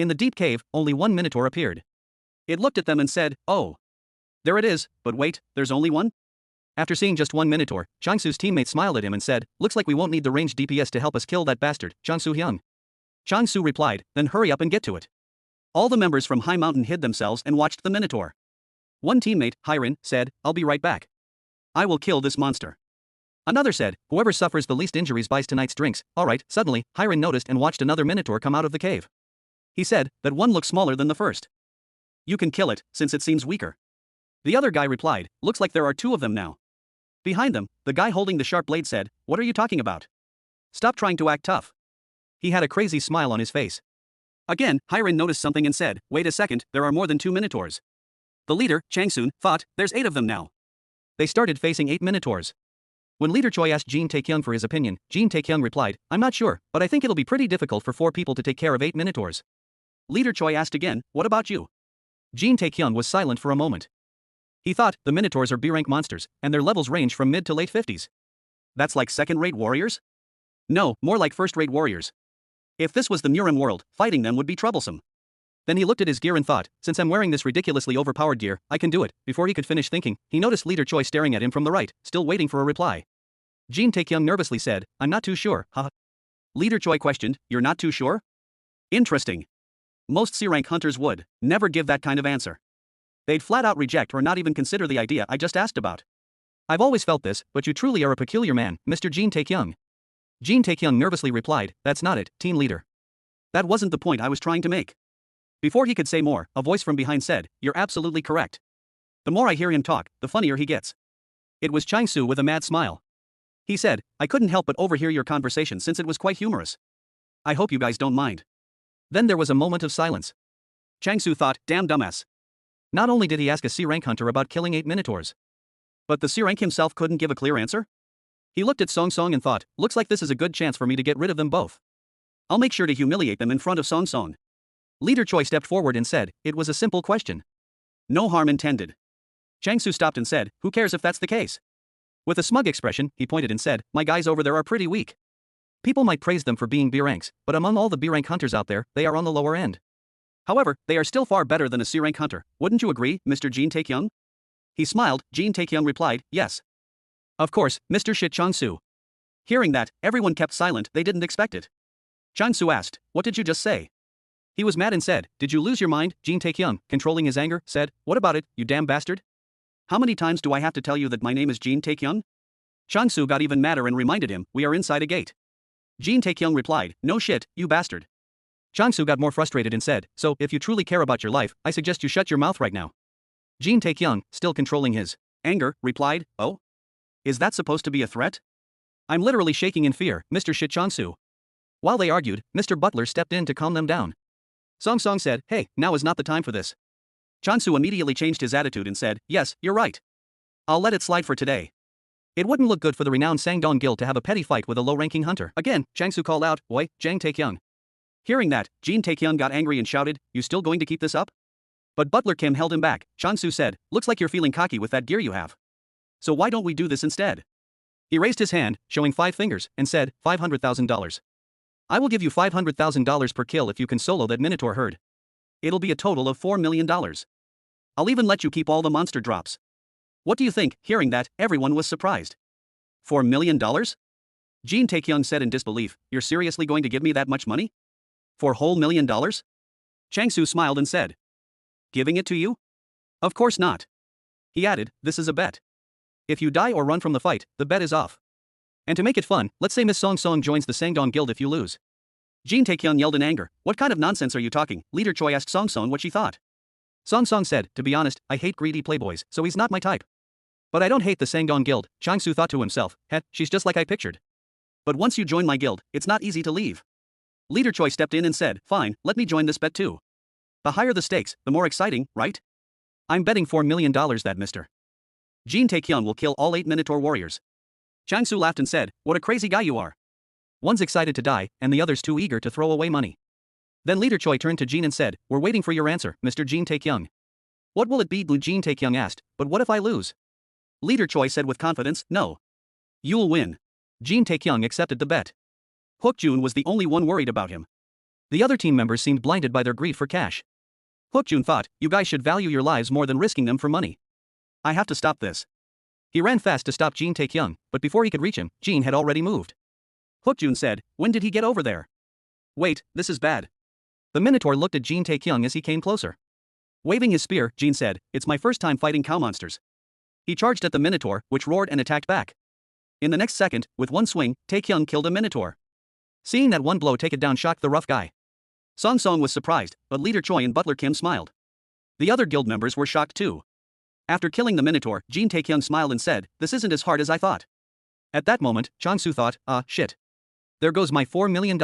In the deep cave, only one minotaur appeared. It looked at them and said, "Oh. There it is, but wait, there's only one?" After seeing just one minotaur, Changsu's teammate smiled at him and said, "Looks like we won't need the ranged DPS to help us kill that bastard, Changsu Hyung." Changsu replied, "Then hurry up and get to it." All the members from High Mountain hid themselves and watched the minotaur. One teammate, Hyrin, said, "I'll be right back. I will kill this monster." Another said, "Whoever suffers the least injuries buys tonight's drinks." Alright, suddenly, Hyrin noticed and watched another minotaur come out of the cave. He said, "That one looks smaller than the first. You can kill it, since it seems weaker." The other guy replied, "Looks like there are two of them now." Behind them, the guy holding the sharp blade said, "What are you talking about? Stop trying to act tough." He had a crazy smile on his face. Again, Hyrin noticed something and said, "Wait a second, there are more than 2 minotaurs." The leader, Changsun, thought, "There's 8 of them now." They started facing 8 minotaurs. When Leader Choi asked Jin Taekyung for his opinion, Jin Taekyung replied, "I'm not sure, but I think it'll be pretty difficult for 4 people to take care of 8 minotaurs." Leader Choi asked again, "What about you?" Jin Taekyung was silent for a moment. He thought, the minotaurs are B-rank monsters, and their levels range from mid to late 50s. That's like second-rate warriors? No, more like first-rate warriors. If this was the Murim world, fighting them would be troublesome. Then he looked at his gear and thought, since I'm wearing this ridiculously overpowered gear, I can do it. Before he could finish thinking, he noticed Leader Choi staring at him from the right, still waiting for a reply. Jin Taekyung nervously said, "I'm not too sure, haha." Leader Choi questioned, "You're not too sure?" Interesting. Most C-rank hunters would never give that kind of answer. They'd flat out reject or not even consider the idea I just asked about. "I've always felt this, but you truly are a peculiar man, Mr. Jin Taekyung." Jin Taekyung nervously replied, "That's not it, team leader. That wasn't the point I was trying to make." Before he could say more, a voice from behind said, "You're absolutely correct. The more I hear him talk, the funnier he gets." It was Changsu with a mad smile. He said, "I couldn't help but overhear your conversation since it was quite humorous. I hope you guys don't mind." Then there was a moment of silence. Changsu thought, damn dumbass. Not only did he ask a C-rank hunter about killing 8 minotaurs, but the C-rank himself couldn't give a clear answer? He looked at Song Song and thought, looks like this is a good chance for me to get rid of them both. I'll make sure to humiliate them in front of Song Song. Leader Choi stepped forward and said, "It was a simple question. No harm intended." Changsu stopped and said, "Who cares if that's the case?" With a smug expression, he pointed and said, "My guys over there are pretty weak. People might praise them for being B-ranks, but among all the B-rank hunters out there, they are on the lower end. However, they are still far better than a C-rank hunter, wouldn't you agree, Mr. Jin Taekyung?" He smiled. Jin Taekyung replied, "Yes. Of course, Mr. Shit Changsu." Hearing that, everyone kept silent, they didn't expect it. Changsu asked, "What did you just say?" He was mad and said, "Did you lose your mind?" Jin Taekyung, controlling his anger, said, "What about it, you damn bastard? How many times do I have to tell you that my name is Jin Taekyung?" Changsu got even madder and reminded him, "We are inside a gate." Jin Taekyung replied, "No shit, you bastard." Changsu got more frustrated and said, "So, if you truly care about your life, I suggest you shut your mouth right now." Jin Taekyung, still controlling his anger, replied, "Oh? Is that supposed to be a threat? I'm literally shaking in fear, Mr. Shit Changsu." While they argued, Mr. Butler stepped in to calm them down. Song Song said, "Hey, now is not the time for this." Changsu immediately changed his attitude and said, "Yes, you're right. I'll let it slide for today. It wouldn't look good for the renowned Sangdong Guild to have a petty fight with a low-ranking hunter." Again, Changsu called out, "Oi, Jang Taekyung." Hearing that, Jin Taekyung got angry and shouted, "You still going to keep this up?" But Butler Kim held him back. Changsu said, "Looks like you're feeling cocky with that gear you have. So why don't we do this instead?" He raised his hand, showing 5 fingers, and said, $500,000. I will give you $500,000 per kill if you can solo that Minotaur herd. It'll be a total of $4 million. I'll even let you keep all the monster drops. What do you think? Hearing that, everyone was surprised. $4 million? Jin Taekyung said in disbelief, "You're seriously going to give me that much money? $4 whole million?" Changsu smiled and said, "Giving it to you? Of course not." He added, "This is a bet. If you die or run from the fight, the bet is off. And to make it fun, let's say Miss Song Song joins the Sangdong Guild if you lose." Jin Taekyung yelled in anger, "What kind of nonsense are you talking?" Leader Choi asked Song Song what she thought. Song Song said, "To be honest, I hate greedy playboys, so he's not my type. But I don't hate the Sangdong Guild." Changsu thought to himself, she's just like I pictured. But once you join my guild, it's not easy to leave. Leader Choi stepped in and said, "Fine, let me join this bet too. The higher the stakes, the more exciting, right? I'm betting $4 million that Mr. Jin Taekyung will kill all 8 Minotaur warriors." Changsu laughed and said, "What a crazy guy you are. One's excited to die, and the other's too eager to throw away money." Then Leader Choi turned to Jin and said, "We're waiting for your answer, Mr. Jin Taekyung." "What will it be?" Jin Taekyung asked, "But what if I lose?" Leader Choi said with confidence, "No. You'll win." Jin Taekyung accepted the bet. Hook Jun was the only one worried about him. The other team members seemed blinded by their greed for cash. Hookjun thought, you guys should value your lives more than risking them for money. I have to stop this. He ran fast to stop Jin Taekyung, but before he could reach him, Jin had already moved. Hookjun said, when did he get over there? Wait, this is bad. The Minotaur looked at Jin Taekyung as he came closer. Waving his spear, Jin said, it's my first time fighting cow monsters. He charged at the Minotaur, which roared and attacked back. In the next second, with one swing, Taekyung killed a Minotaur. Seeing that one blow take it down shocked the rough guy. Song Song was surprised, but Leader Choi and Butler Kim smiled. The other guild members were shocked too. After killing the Minotaur, Jin Taekyung smiled and said, this isn't as hard as I thought. At that moment, Changsu thought, shit. There goes my $4 million.